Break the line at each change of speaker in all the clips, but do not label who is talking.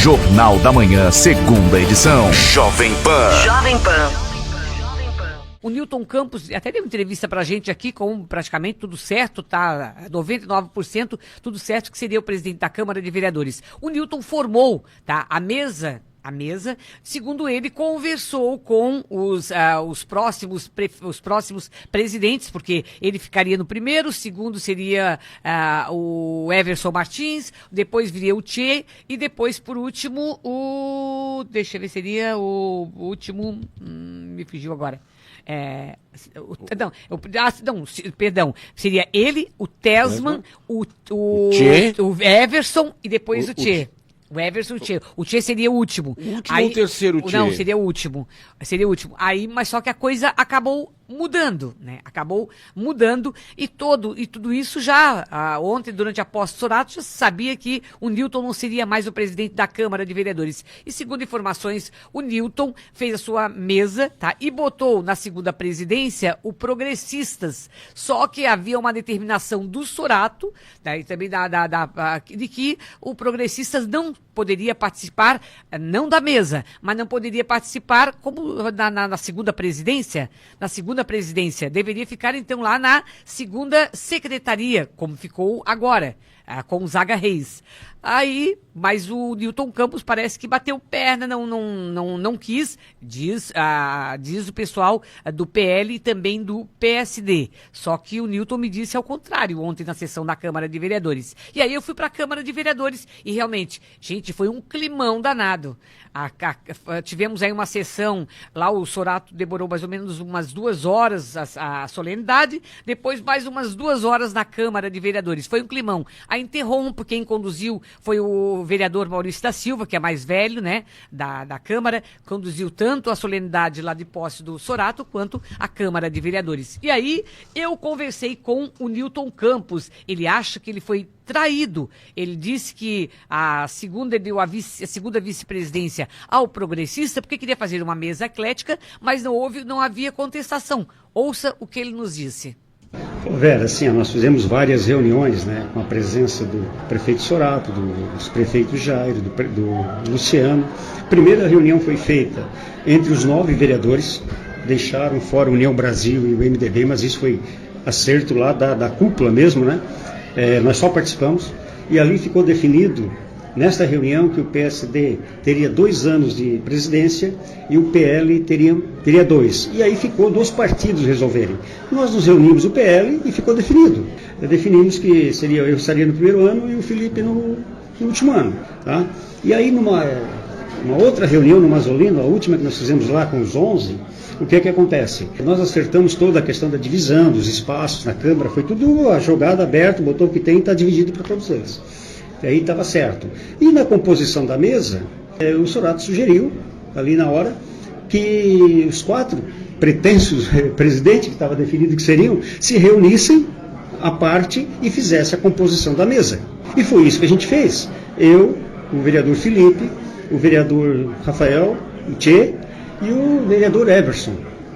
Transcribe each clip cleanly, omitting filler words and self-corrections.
Jornal da Manhã, segunda edição. Jovem Pan.
Jovem Pan.
O Newton Campos até deu entrevista pra gente aqui com praticamente tudo certo, tá? 99% tudo certo que seria o presidente da Câmara de Vereadores. O Newton formou, tá? A mesa, segundo ele, conversou com os próximos presidentes, porque ele ficaria no primeiro, o segundo seria o Everson Martins, depois viria o Tchê, e depois, por último, deixa eu ver, seria o último, me fugiu agora. Perdão, seria ele, o Tesman, o Everson e depois o Tchê. O Everson, o Tchê seria o último.
O último ou o terceiro Tchê?
Não, seria o último. Aí, mas só que a coisa acabou mudando, né? E tudo isso já, ontem, durante a posse do Sorato, já se sabia que o Newton não seria mais o presidente da Câmara de Vereadores. E segundo informações, o Newton fez a sua mesa, tá? E botou na segunda presidência o Progressistas. Só que havia uma determinação do Sorato, tá? E também de que o Progressistas não poderia participar, não da mesa, mas não poderia participar como na segunda presidência. Na segunda presidência, deveria ficar então lá na segunda secretaria, como ficou agora, com o Zaga Reis. Aí, mas o Newton Campos parece que bateu perna, não quis, diz o pessoal do PL e também do PSD. Só que o Newton me disse ao contrário ontem na sessão da Câmara de Vereadores. E aí eu fui para a Câmara de Vereadores e realmente, gente, foi um climão danado. Tivemos aí uma sessão, lá o Sorato demorou mais ou menos umas 2 horas a solenidade, depois mais umas 2 horas na Câmara de Vereadores. Foi um climão. A interrompo, quem conduziu foi o vereador Maurício da Silva, que é mais velho, né, da Câmara, conduziu tanto a solenidade lá de posse do Sorato, quanto a Câmara de Vereadores. E aí, eu conversei com o Newton Campos, ele acha que ele foi traído. Ele disse que a segunda deu a segunda vice-presidência ao Progressista, porque queria fazer uma mesa eclética, mas não havia contestação. Ouça o que ele nos disse.
Vera, assim, nós fizemos várias reuniões, né, com a presença do prefeito Sorato, dos prefeitos Jairo, do Luciano. A primeira reunião foi feita entre os 9 vereadores, deixaram fora a União Brasil e o MDB, mas isso foi acerto lá da cúpula mesmo, né? Nós só participamos, e ali ficou definido, nesta reunião, que o PSD teria 2 anos de presidência e o PL teria 2. E aí ficou 2 partidos resolverem. Nós nos reunimos o PL e ficou definido. Definimos que eu estaria no primeiro ano e o Felipe no último ano. Tá? E aí, numa outra reunião no Mazolino, a última que nós fizemos lá com os 11, o que é que acontece? Nós acertamos toda a questão da divisão dos espaços na Câmara, foi tudo a jogada aberta, botou o que tem e está dividido para todos eles. E aí estava certo. E na composição da mesa, o Sorato sugeriu, ali na hora, que os 4 pretensos presidentes, que estava definido que seriam, se reunissem à parte e fizessem a composição da mesa. E foi isso que a gente fez. Eu, o vereador Felipe, o vereador Rafael, o Tchê, e o vereador Everson.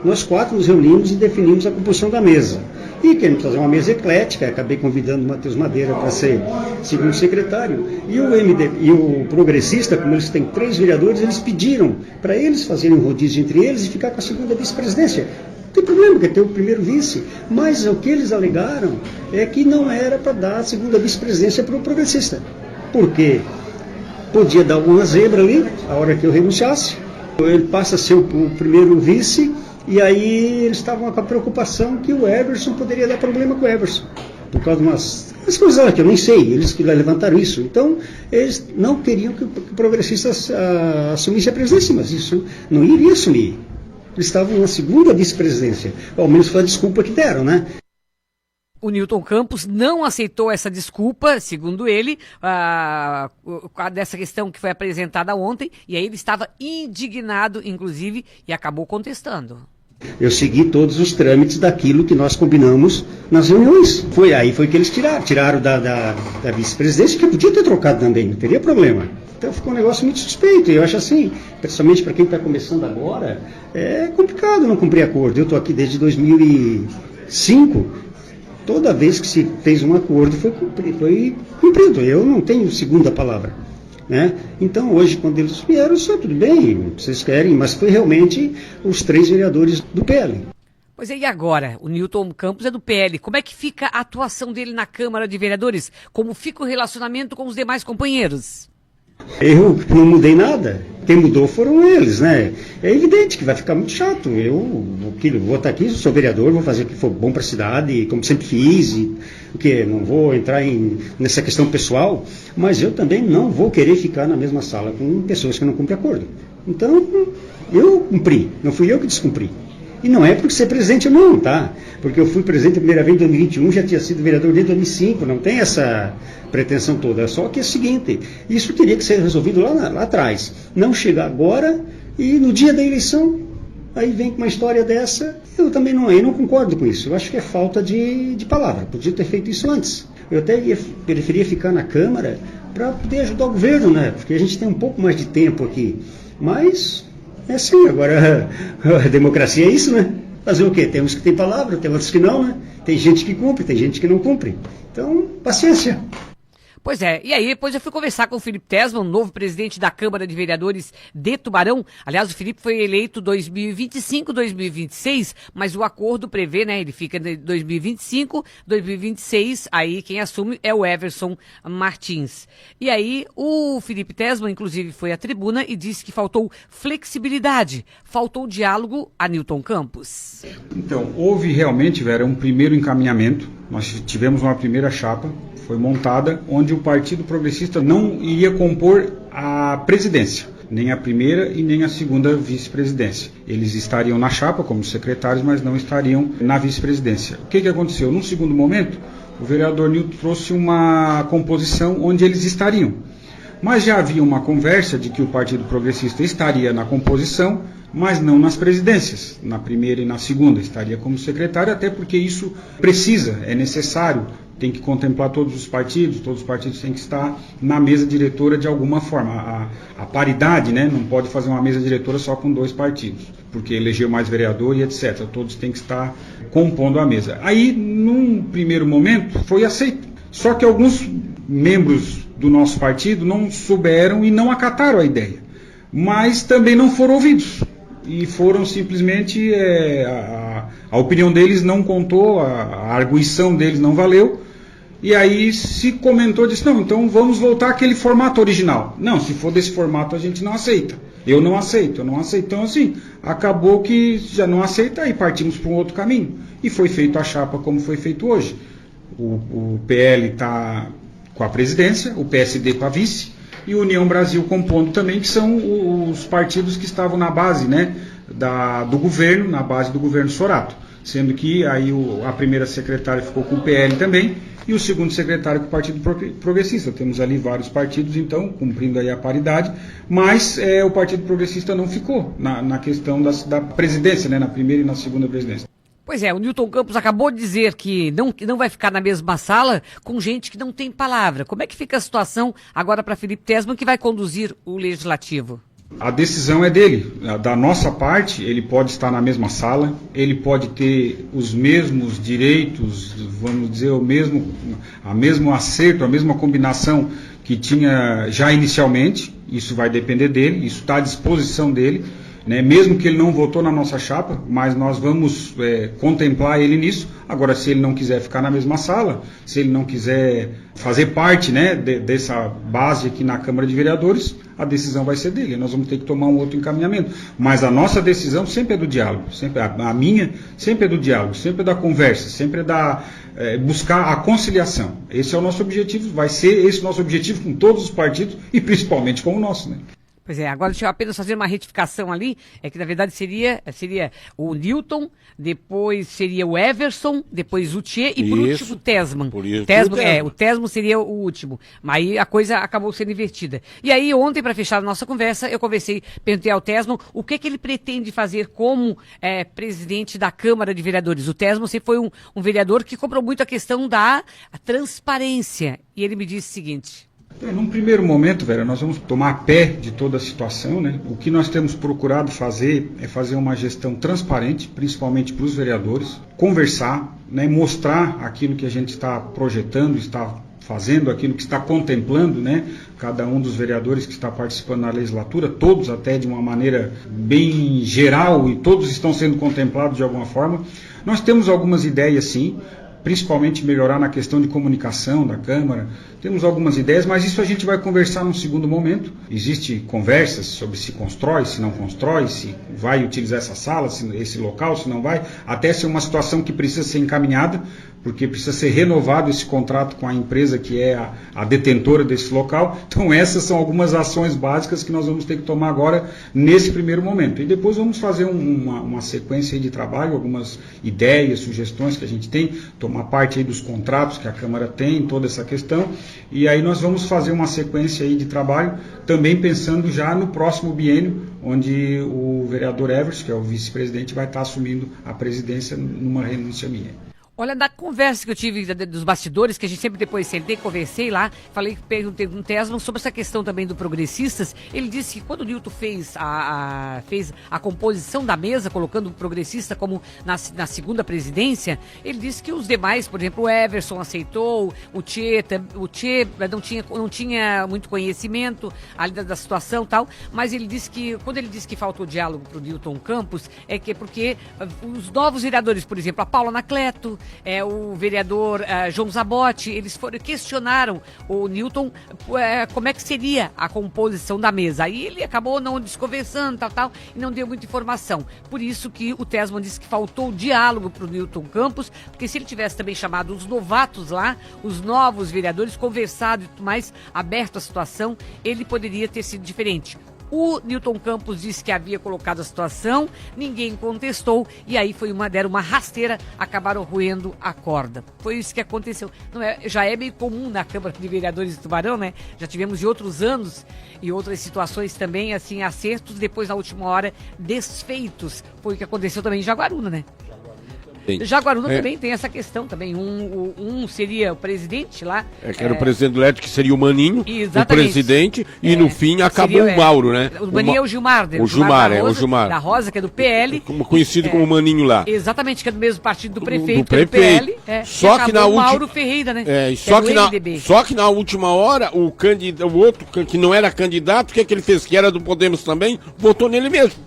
Nós 4 nos reunimos e definimos a composição da mesa. E queremos fazer uma mesa eclética, acabei convidando o Matheus Madeira para ser segundo secretário. E o Progressista, como eles têm 3 vereadores, eles pediram para eles fazerem um rodízio entre eles e ficar com a segunda vice-presidência. Não tem problema, quer ter o primeiro vice. Mas o que eles alegaram é que não era para dar a segunda vice-presidência para o Progressista. Por quê? Podia dar alguma zebra ali, a hora que eu renunciasse. Ele passa a ser o primeiro vice, e aí eles estavam com a preocupação que o Everson poderia dar problema com o Everson. Por causa de umas coisas lá que eu nem sei, eles que levantaram isso. Então, eles não queriam que o Progressista assumisse a presidência, mas isso não iria assumir. Eles estavam na segunda vice-presidência. Ao menos foi a desculpa que deram, né?
O Newton Campos não aceitou essa desculpa, segundo ele, dessa questão que foi apresentada ontem, e aí ele estava indignado, inclusive, e acabou contestando.
Eu segui todos os trâmites daquilo que nós combinamos nas reuniões. Foi que eles tiraram da vice-presidência, que podia ter trocado também, não teria problema. Então ficou um negócio muito suspeito, e eu acho assim, principalmente para quem está começando agora, é complicado não cumprir acordo. Eu estou aqui desde 2005, toda vez que se fez um acordo foi cumprido. Eu não tenho segunda palavra. né? Então hoje, quando eles vieram, isso tudo bem, vocês querem, mas foi realmente os 3 vereadores do PL.
Pois é, e agora? O Newton Campos é do PL. Como é que fica a atuação dele na Câmara de Vereadores? Como fica o relacionamento com os demais companheiros?
Eu não mudei nada. Quem mudou foram eles, né? É evidente que vai ficar muito chato. Eu vou estar aqui, sou vereador, vou fazer o que for bom para a cidade, como sempre fiz, não vou entrar nessa questão pessoal, mas eu também não vou querer ficar na mesma sala com pessoas que não cumprem acordo. Então, eu cumpri, não fui eu que descumpri. E não é porque ser presidente não, tá? Porque eu fui presidente a primeira vez em 2021, já tinha sido vereador desde 2005, não tem essa pretensão toda. Só que é o seguinte, isso teria que ser resolvido lá atrás. Não chegar agora e no dia da eleição, aí vem com uma história dessa, eu não concordo com isso. Eu acho que é falta de palavra, podia ter feito isso antes. Eu até preferia ficar na Câmara para poder ajudar o governo, né? Porque a gente tem um pouco mais de tempo aqui. Mas... é assim, agora a democracia é isso, né? Fazer o quê? Tem uns que têm palavra, tem outros que não, né? Tem gente que cumpre, tem gente que não cumpre. Então, paciência.
Pois é, e aí depois eu fui conversar com o Felipe Tesman, novo presidente da Câmara de Vereadores de Tubarão. Aliás, o Felipe foi eleito 2025, 2026, mas o acordo prevê, né, ele fica de 2025, 2026, aí quem assume é o Everson Martins. E aí o Felipe Tesman, inclusive, foi à tribuna e disse que faltou flexibilidade, faltou diálogo a Newton Campos.
Então, houve realmente, Vera, um primeiro encaminhamento, nós tivemos uma primeira chapa, foi montada, onde o Partido Progressista não iria compor a presidência, nem a primeira e nem a segunda vice-presidência. Eles estariam na chapa como secretários, mas não estariam na vice-presidência. O que aconteceu? Num segundo momento, o vereador Nilton trouxe uma composição onde eles estariam. Mas já havia uma conversa de que o Partido Progressista estaria na composição, mas não nas presidências, na primeira e na segunda, estaria como secretário, até porque isso precisa, é necessário, tem que contemplar todos os partidos têm que estar na mesa diretora de alguma forma. A paridade, né, não pode fazer uma mesa diretora só com 2 partidos, porque elegeu mais vereador e etc. Todos têm que estar compondo a mesa. Aí, num primeiro momento, foi aceito. Só que alguns membros do nosso partido não souberam e não acataram a ideia, mas também não foram ouvidos. E foram simplesmente, a opinião deles não contou, a arguição deles não valeu, e aí se comentou, disse, não, então vamos voltar àquele formato original. Não, se for desse formato a gente não aceita. Eu não aceito. Então assim, acabou que já não aceita e partimos para um outro caminho. E foi feito a chapa como foi feito hoje. O PL está com a presidência, o PSD com a vice, e o União Brasil compondo também, que são os partidos que estavam na base, né, do governo, na base do governo Sorato. Sendo que aí a primeira secretária ficou com o PL também, e o segundo secretário com o Partido Progressista. Temos ali vários partidos, então, cumprindo aí a paridade, mas o Partido Progressista não ficou na questão da presidência, né, na primeira e na segunda presidência.
Pois é, o Newton Campos acabou de dizer que não vai ficar na mesma sala com gente que não tem palavra. Como é que fica a situação agora para Felipe Tesman, que vai conduzir o Legislativo?
A decisão é dele. Da nossa parte, ele pode estar na mesma sala, ele pode ter os mesmos direitos, vamos dizer, o mesmo acerto, a mesma combinação que tinha já inicialmente. Isso vai depender dele, isso está à disposição dele. Né, mesmo que ele não votou na nossa chapa, mas nós vamos contemplar ele nisso. Agora, se ele não quiser ficar na mesma sala, se ele não quiser fazer parte, né, dessa base aqui na Câmara de Vereadores, a decisão vai ser dele. Nós vamos ter que tomar um outro encaminhamento. Mas a nossa decisão sempre é do diálogo, sempre, a minha sempre é do diálogo, sempre é da conversa, sempre é da buscar a conciliação. Esse é o nosso objetivo, vai ser esse o nosso objetivo com todos os partidos e principalmente com o nosso, né?
Pois é, agora deixa eu apenas fazer uma retificação ali, que na verdade seria o Newton, depois seria o Everson, depois o Tchê e por último o Tesman. O Tesman seria o último, mas aí a coisa acabou sendo invertida. E aí ontem, para fechar a nossa conversa, eu perguntei ao Tesman o que ele pretende fazer como presidente da Câmara de Vereadores. O Tesman sempre foi um vereador que cobrou muito a questão da transparência, e ele me disse o seguinte...
Num primeiro momento, Vera, nós vamos tomar pé de toda a situação, né? O que nós temos procurado fazer é fazer uma gestão transparente, principalmente para os vereadores, conversar, né? Mostrar aquilo que a gente está projetando, está fazendo aquilo que está contemplando, né, cada um dos vereadores que está participando na legislatura, todos até de uma maneira bem geral e todos estão sendo contemplados de alguma forma. Nós temos algumas ideias sim, principalmente melhorar na questão de comunicação da Câmara. Temos algumas ideias, mas isso a gente vai conversar num segundo momento. Existem conversas sobre se constrói, se não constrói, se vai utilizar essa sala, esse local, se não vai. Até ser uma situação que precisa ser encaminhada, porque precisa ser renovado esse contrato com a empresa que é a detentora desse local. Então essas são algumas ações básicas que nós vamos ter que tomar agora nesse primeiro momento. E depois vamos fazer uma sequência aí de trabalho, algumas ideias, sugestões que a gente tem, tomar parte aí dos contratos que a Câmara tem, toda essa questão. E aí nós vamos fazer uma sequência aí de trabalho, também pensando já no próximo biênio, onde o vereador Everson, que é o vice-presidente, vai estar assumindo a presidência numa renúncia minha.
Olha, da conversa que eu tive dos bastidores, que a gente sempre depois sentei, conversei lá, perguntei com o Tesman sobre essa questão também do Progressistas. Ele disse que quando o Nilton fez a composição da mesa, colocando o Progressista como na segunda presidência, ele disse que os demais, por exemplo, o Everson aceitou, o Tchê não tinha muito conhecimento ali da situação e tal, mas ele disse que, quando ele disse que faltou diálogo para o Nilton Campos, é que porque os novos vereadores, por exemplo, a Paula Anacleto, o vereador João Zabotti, eles questionaram o Nilton como é que seria a composição da mesa. Aí ele acabou não desconversando, tal, e não deu muita informação. Por isso que o Tesman disse que faltou diálogo para o Nilton Campos, porque se ele tivesse também chamado os novatos lá, os novos vereadores, conversado e mais aberto à situação, ele poderia ter sido diferente. O Nilton Campos disse que havia colocado a situação, ninguém contestou, e aí deram uma rasteira, acabaram roendo a corda. Foi isso que aconteceu. Já é meio comum na Câmara de Vereadores de Tubarão, né? Já tivemos em outros anos e outras situações também, assim, acertos, depois na última hora, desfeitos. Foi o que aconteceu também em Jaguaruna, né? Jaguaruna também tem essa questão também. Um seria o presidente lá.
Que era o presidente eleito, que seria o Maninho, o presidente, e no fim acabou o Mauro, né?
O Maninho é o Gilmar, né?
O Gilmar.
Da Rosa, que é do PL.
Conhecido como Maninho lá.
Exatamente, que é do mesmo partido do prefeito.
Do prefeito.
Só que na última... Mauro Ferreira, né?
Só que na última hora, o outro que não era candidato, o que ele fez? Que era do Podemos também, votou nele mesmo.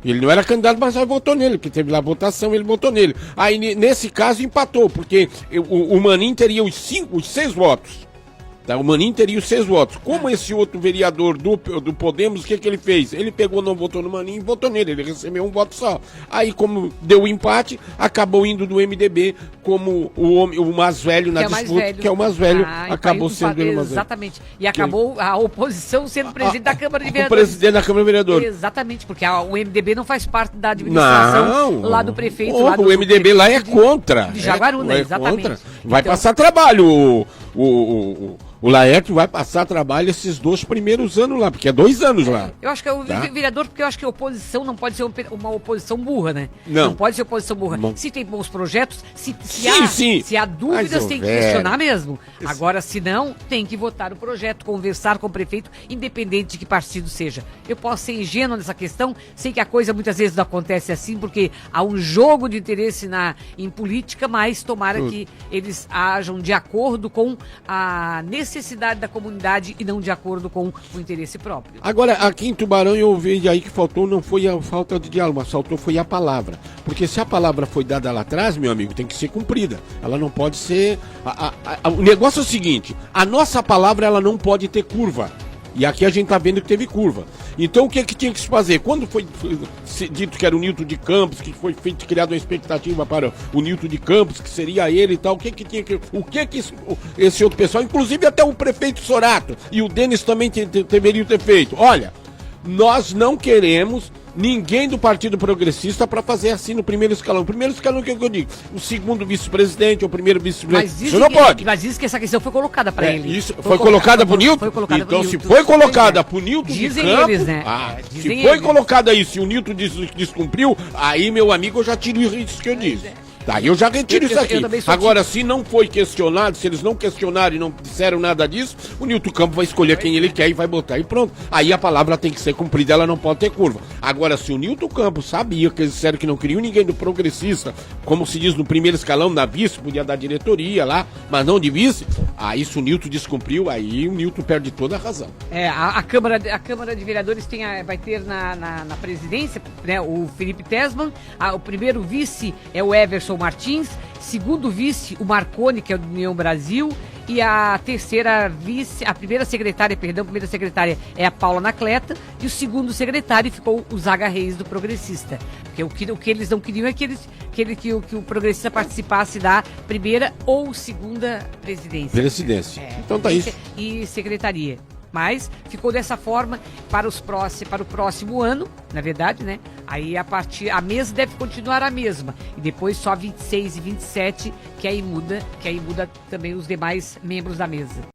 Ele não era candidato, mas aí votou nele, porque teve lá a votação, ele votou nele. Aí, nesse caso, empatou, porque o Maninho teria os 6 votos. Tá? O Maninho teria os 6 votos. Como esse outro vereador do Podemos, o que ele fez? Ele pegou, não votou no Maninho e votou nele. Ele recebeu um voto só. Aí, como deu o empate, acabou indo do MDB como o mais velho na disputa, que é o mais velho. Acabou sendo ele o mais velho.
Exatamente. E acabou a oposição sendo presidente da Câmara de Vereadores.
O presidente da Câmara de Vereadores.
Exatamente, porque o MDB não faz parte da administração lá do prefeito.
O MDB lá é contra.
De Jaguaruna, exatamente.
Contra. Vai passar trabalho. O Laerte vai passar trabalho esses 2 primeiros anos lá, porque é 2 anos lá.
Eu acho que é o vereador, porque eu acho que a oposição não pode ser uma oposição burra, né?
Não
pode ser oposição burra. Não. Se tem bons projetos, se há dúvidas, tem que questionar mesmo. Agora, se não, tem que votar o projeto, conversar com o prefeito, independente de que partido seja. Eu posso ser ingênuo nessa questão, sei que a coisa muitas vezes não acontece assim, porque há um jogo de interesse em política, mas tomara que eles ajam de acordo com a necessidade da comunidade e não de acordo com o interesse próprio.
Agora, aqui em Tubarão eu vejo aí que faltou, não foi a falta de diálogo, mas faltou foi a palavra. Porque se a palavra foi dada lá atrás, meu amigo, tem que ser cumprida. Ela não pode ser... O negócio é o seguinte, a nossa palavra ela não pode ter curva. E aqui a gente tá vendo que teve curva. Então o que tinha que se fazer? Quando foi dito que era o Nilton de Campos, que foi criada uma expectativa para o Nilton de Campos, que seria ele e tal, o que esse outro pessoal, inclusive até o prefeito Sorato e o Denis também deveriam ter feito. Olha, nós não queremos ninguém do Partido Progressista para fazer assim no primeiro escalão. O primeiro escalão, o que eu digo? O segundo vice-presidente, ou o primeiro vice-presidente. Isso não pode.
Mas diz que essa questão foi colocada para ele.
Isso foi colocada para o Nilton? Então, se foi colocada para o Nilton de Campos... Eles, né? Se foi colocada aí, se o Nilton descumpriu, aí, meu amigo, eu já tiro isso que eu disse. Daí eu já retiro isso aqui.
Eu também sou
Agora, se não foi questionado, se eles não questionaram e não disseram nada disso, o Nilton Campos vai escolher quem ele quer e vai botar e pronto. Aí a palavra tem que ser cumprida, ela não pode ter curva. Agora, se o Nilton Campos sabia que eles disseram que não queriam ninguém do progressista, como se diz no primeiro escalão da vice, podia dar diretoria lá, mas não de vice, aí se o Nilton descumpriu, aí o Nilton perde toda a razão.
A Câmara de Vereadores vai ter na presidência, né, o Felipe Tesman, o primeiro vice é o Everson Martins, segundo vice o Marconi, que é do União Brasil, e a primeira secretária é a Paula Anacleta, e o segundo secretário ficou o Zaga Reis do Progressista. Porque o que eles não queriam é que o Progressista participasse da primeira ou segunda presidência.
Então tá isso.
E secretaria. Mas ficou dessa forma para o próximo ano, na verdade, né? Aí a mesa deve continuar a mesma. E depois só 26 e 27, que aí muda também os demais membros da mesa.